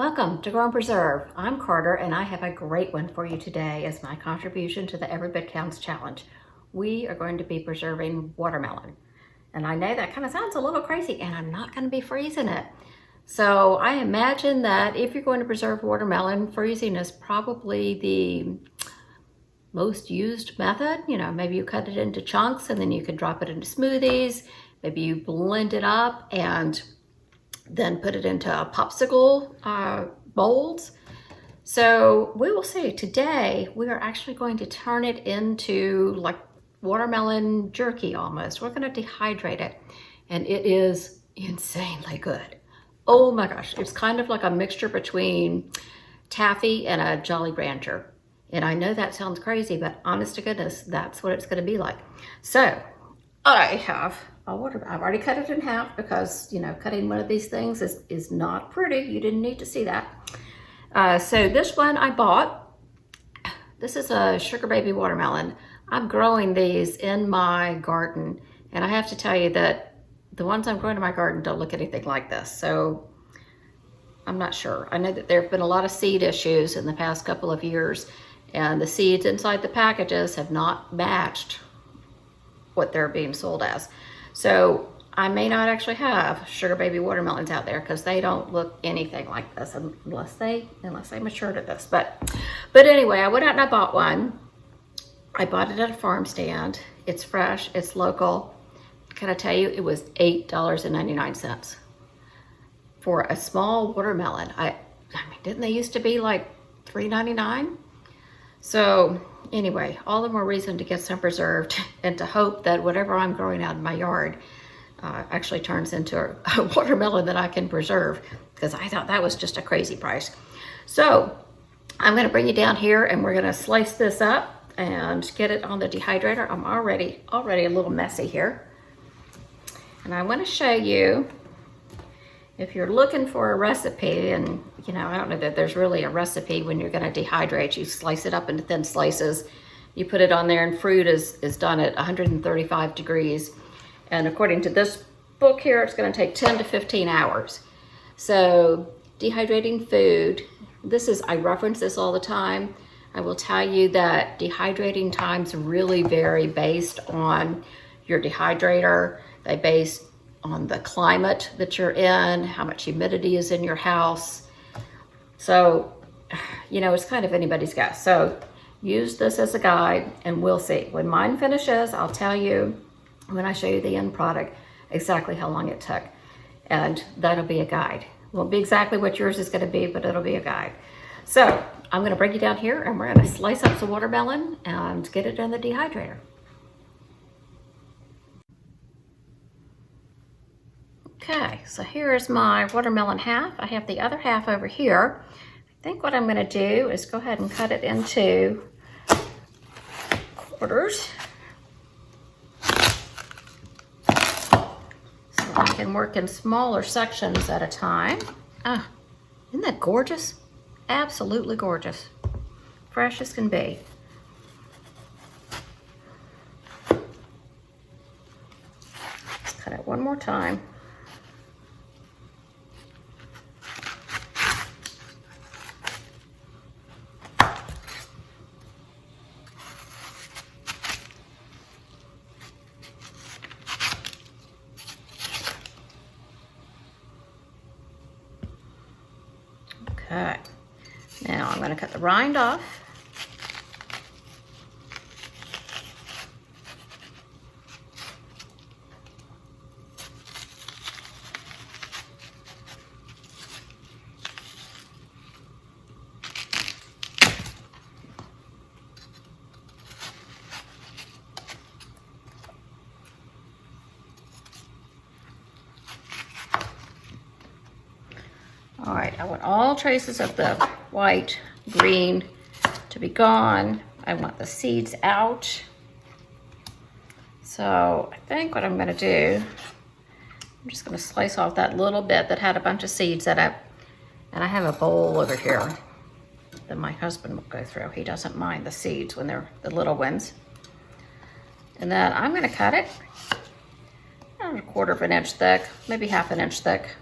Welcome to Grow and Preserve. I'm Carter and I have a great one for you today as my contribution to the Every Bit Counts Challenge. We are going to be preserving watermelon. And I know that kind of sounds a little crazy and I'm not going to be freezing it. So I imagine that if you're going to preserve watermelon, freezing is probably the most used method. You know, maybe you cut it into chunks and then you can drop it into smoothies. Maybe you blend it up and then put it into popsicle molds. So we will see. Today we are actually going to turn it into like watermelon jerky almost. We're going to dehydrate it and it is insanely good. Oh my gosh, it's kind of like a mixture between taffy and a Jolly Rancher. And I know that sounds crazy, but honest to goodness, that's what it's going to be like. So I have I've already cut it in half because, you know, cutting one of these things is not pretty. You didn't need to see that. So this one I bought. This is a sugar baby watermelon. I'm growing these in my garden, and I have to tell you that the ones I'm growing in my garden don't look anything like this. So I'm not sure. I know that there have been a lot of seed issues in the past couple of years, and the seeds inside the packages have not matched what they're being sold as. So I may not actually have sugar baby watermelons out there because they don't look anything like this unless they mature to this. But anyway, I went out and I bought one. I bought it at a farm stand. It's fresh, it's local. Can I tell you, it was $8.99 for a small watermelon. I mean, didn't they used to be like $3.99? So anyway, all the more reason to get some preserved and to hope that whatever I'm growing out in my yard actually turns into a watermelon that I can preserve, because I thought that was just a crazy price. So I'm going to bring you down here and we're going to slice this up and get it on the dehydrator. I'm already a little messy here. And I want to show you, if you're looking for a recipe, and you know, I don't know that there's really a recipe when you're going to dehydrate. You slice it up into thin slices, you put it on there, and fruit is done at 135 degrees. And according to this book here, it's going to take 10 to 15 hours. So dehydrating food, I reference this all the time. I will tell you that dehydrating times really vary based on your dehydrator. They base on the climate that you're in, how much humidity is in your house. So, you know, it's kind of anybody's guess. So use this as a guide and we'll see. When mine finishes, I'll tell you, when I show you the end product, exactly how long it took. And that'll be a guide. Won't be exactly what yours is gonna be, but it'll be a guide. So I'm gonna bring you down here and we're gonna slice up some watermelon and get it in the dehydrator. Okay, so here's my watermelon half. I have the other half over here. I think what I'm going to do is go ahead and cut it into quarters so I can work in smaller sections at a time. Ah, isn't that gorgeous? Absolutely gorgeous. Fresh as can be. Let's cut it one more time. Okay, now I'm going to cut the rind off. All right, I want all traces of the white, green to be gone. I want the seeds out. So I think what I'm gonna do, I'm just gonna slice off that little bit that had a bunch of seeds in it. And I have a bowl over here that my husband will go through. He doesn't mind the seeds when they're the little ones. And then I'm gonna cut it a 1/4 of an inch thick, maybe 1/2 inch thick.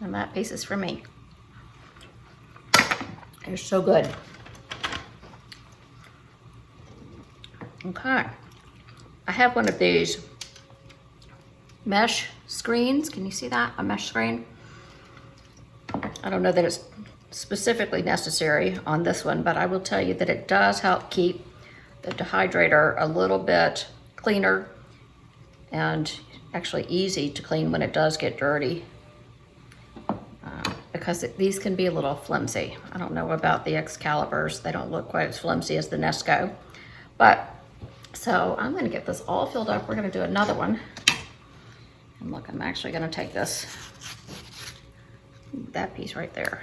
And that piece is for me. They're so good. Okay. I have one of these mesh screens. Can you see that? A mesh screen. I don't know that it's specifically necessary on this one, but I will tell you that it does help keep the dehydrator a little bit cleaner and actually easy to clean when it does get dirty, because these can be a little flimsy. I don't know about the Excaliburs. They don't look quite as flimsy as the Nesco. But, so I'm gonna get this all filled up. We're gonna do another one. And look, I'm actually gonna take this, that piece right there.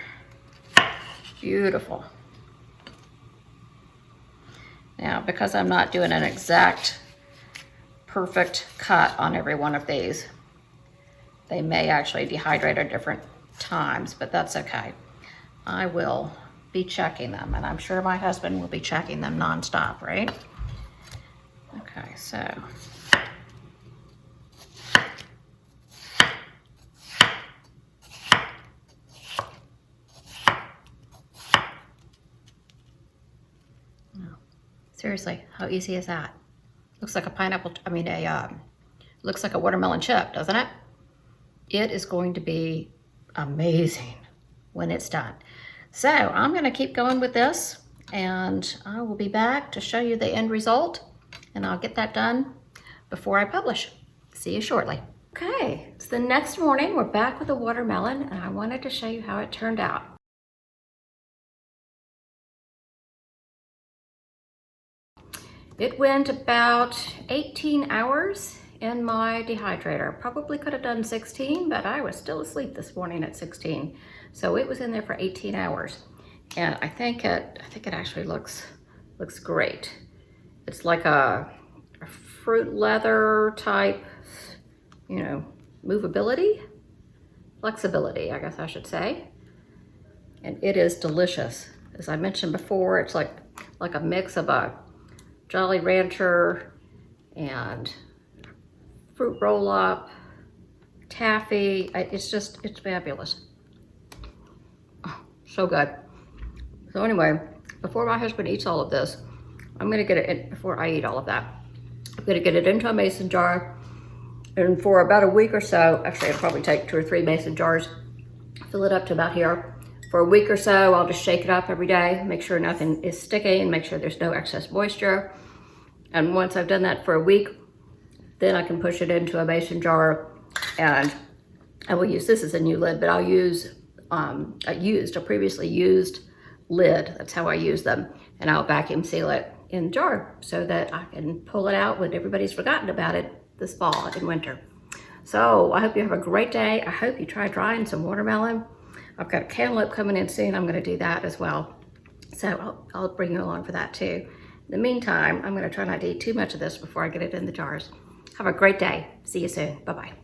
Beautiful. Now, because I'm not doing an exact perfect cut on every one of these, they may actually dehydrate at different times, but that's okay. I will be checking them, and I'm sure my husband will be checking them nonstop, right? Okay, so. Seriously, how easy is that? Looks like a pineapple, looks like a watermelon chip, doesn't it? It is going to be amazing when it's done. So I'm gonna keep going with this, and I will be back to show you the end result, and I'll get that done before I publish. See you shortly. Okay, it's the next morning. We're back with the watermelon, and I wanted to show you how it turned out. It went about 18 hours in my dehydrator. Probably could have done 16, but I was still asleep this morning at 16. So it was in there for 18 hours. And I think it actually looks great. It's like a fruit leather type, you know, movability, flexibility, I guess I should say. And it is delicious. As I mentioned before, it's like a mix of a Jolly Rancher and fruit roll-up, taffy. It's fabulous. Oh, so good. So anyway, before my husband eats all of this, I'm gonna get it in, before I eat all of that, I'm gonna get it into a mason jar, and for about a week or so, actually it'll probably take 2 or 3 mason jars, fill it up to about here. For a week or so, I'll just shake it up every day, make sure nothing is sticky and make sure there's no excess moisture. And once I've done that for a week, then I can push it into a mason jar, and I will use, this as a new lid, but I'll use a previously used lid. That's how I use them. And I'll vacuum seal it in the jar so that I can pull it out when everybody's forgotten about it this fall and winter. So I hope you have a great day. I hope you try drying some watermelon. I've got a cantaloupe coming in soon. I'm gonna do that as well. So I'll bring you along for that too. In the meantime, I'm gonna try not to eat too much of this before I get it in the jars. Have a great day. See you soon. Bye-bye.